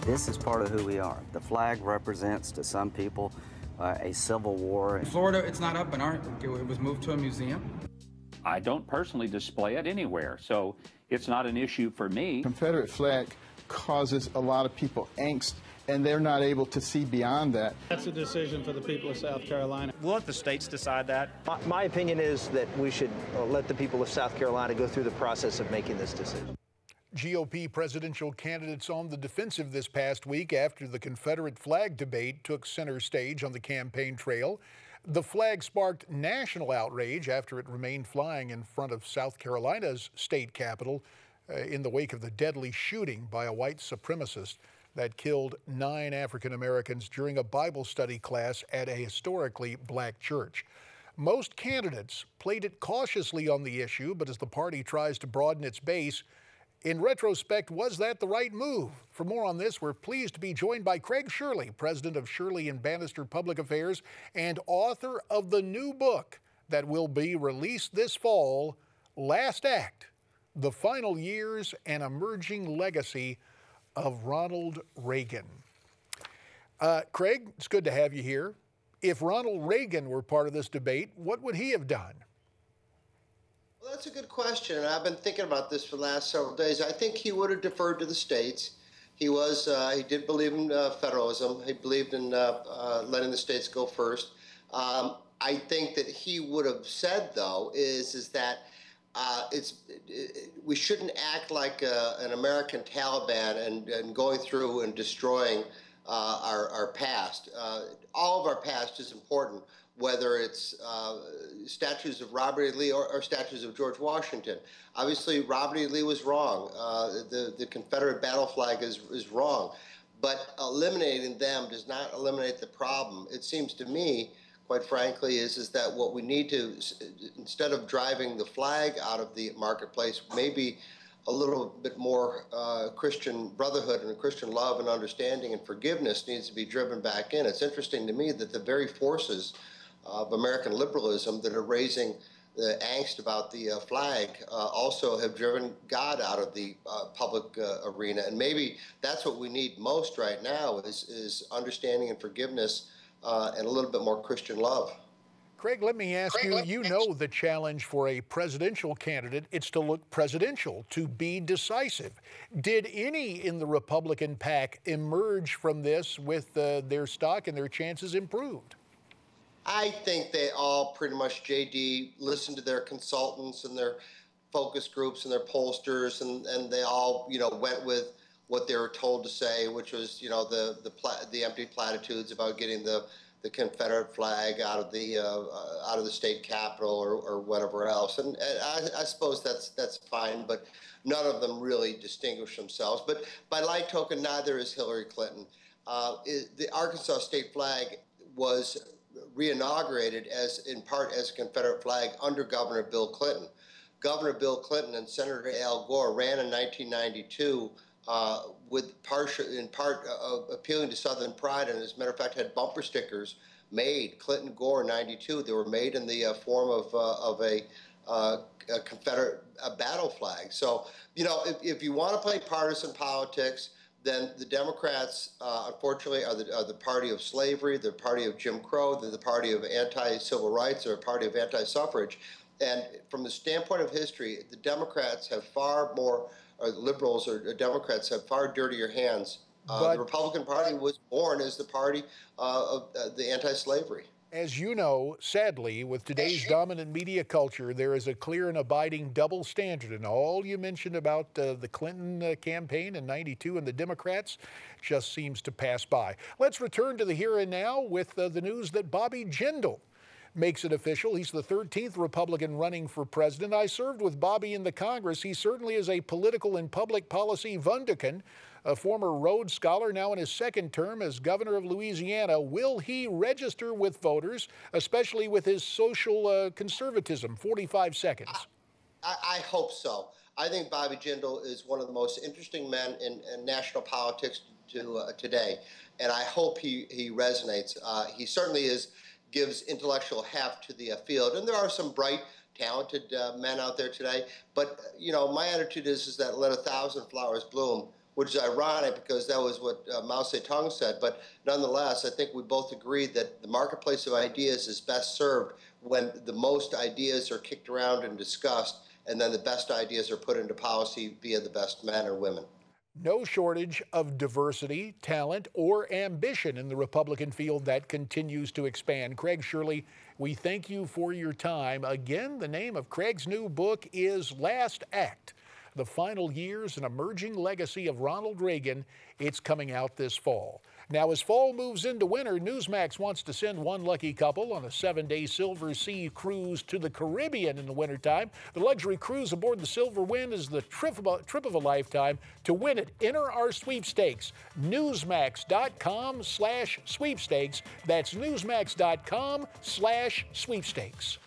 This is part of who we are. The flag represents, to some people, a civil war. In Florida, it's not up in art. It was moved to a museum. I don't personally display it anywhere, so it's not an issue for me. Confederate flag causes a lot of people angst, and they're not able to see beyond that. That's a decision for the people of South Carolina. We'll let the states decide that. My opinion is that we should let the people of South Carolina go through the process of making this decision. GOP presidential candidates on the defensive this past week after the Confederate flag debate took center stage on the campaign trail. The flag sparked national outrage after it remained flying in front of South Carolina's state capitol in the wake of the deadly shooting by a white supremacist that killed 9 African Americans during a Bible study class at a historically black church. Most candidates played it cautiously on the issue, but as the party tries to broaden its base, in retrospect, was that the right move? For more on this, we're pleased to be joined by Craig Shirley, president of Shirley and Banister Public Affairs and author of the new book that will be released this fall, Last Act, The Final Years and Emerging Legacy of Ronald Reagan. Craig, it's good to have you here. If Ronald Reagan were part of this debate, what would he have done? Well, that's a good question, and I've been thinking about this for the last several days. I think he would have deferred to the states. He did believe in federalism. He believed in letting the states go first. I think that he would have said, though, is that we shouldn't act like an American Taliban and going through and destroying our past. All of our past is important, whether it's statues of Robert E. Lee or statues of George Washington. Obviously, Robert E. Lee was wrong. The Confederate battle flag is wrong. But eliminating them does not eliminate the problem. It seems to me, quite frankly, is that what we need to, instead of driving the flag out of the marketplace, maybe a little bit more Christian brotherhood and Christian love and understanding and forgiveness needs to be driven back in. It's interesting to me that the very forces of American liberalism that are raising the angst about the flag also have driven God out of the public arena. And maybe that's what we need most right now is understanding and forgiveness and a little bit more Christian love. Craig, let me ask you, you know the challenge for a presidential candidate, it's to look presidential, to be decisive. Did any in the Republican pack emerge from this with their stock and their chances improved? I think they all pretty much, JD, listened to their consultants and their focus groups and their pollsters, and they all, went with what they were told to say, which was, the empty platitudes about getting the Confederate flag out of the state capitol or whatever else, and I suppose that's fine, but none of them really distinguish themselves. But by like token, neither is Hillary Clinton. The Arkansas state flag was reinaugurated in part as a Confederate flag under Governor Bill Clinton. Governor Bill Clinton and Senator Al Gore ran in 1992 in part appealing to Southern pride, and as a matter of fact had bumper stickers made, Clinton Gore 92. They were made in the form of a Confederate battle flag. So, if you want to play partisan politics, then the Democrats, unfortunately, are the party of slavery, the party of Jim Crow, they're the party of anti-civil rights, they're a party of anti-suffrage. And from the standpoint of history, the Democrats have far more, or liberals or Democrats have far dirtier hands. The Republican Party was born as the party of the anti-slavery. As you know, sadly, with today's dominant media culture, there is a clear and abiding double standard. And all you mentioned about the Clinton campaign in '92 and the Democrats just seems to pass by. Let's return to the here and now with the news that Bobby Jindal makes it official. He's the 13th Republican running for president. I served with Bobby in the Congress. He certainly is a political and public policy vunderkind, a former Rhodes Scholar, now in his second term as governor of Louisiana. Will he register with voters, especially with his social conservatism? 45 seconds. I hope so. I think Bobby Jindal is one of the most interesting men in national politics today, and I hope he resonates. He certainly gives intellectual heft to the field, and there are some bright, talented men out there today. But my attitude is that let 1,000 flowers bloom which is ironic because that was what Mao Zedong said. But nonetheless, I think we both agree that the marketplace of ideas is best served when the most ideas are kicked around and discussed, and then the best ideas are put into policy via the best men or women. No shortage of diversity, talent, or ambition in the Republican field that continues to expand. Craig, Shirley, we thank you for your time. Again, the name of Craig's new book is Last Act: The Final Years and Emerging Legacy of Ronald Reagan. It's coming out this fall. Now, as fall moves into winter, Newsmax wants to send one lucky couple on a 7-day Silver Sea cruise to the Caribbean in the wintertime. The luxury cruise aboard the Silver Wind is the trip of a lifetime. To win it, enter our sweepstakes, newsmax.com/sweepstakes. That's newsmax.com/sweepstakes.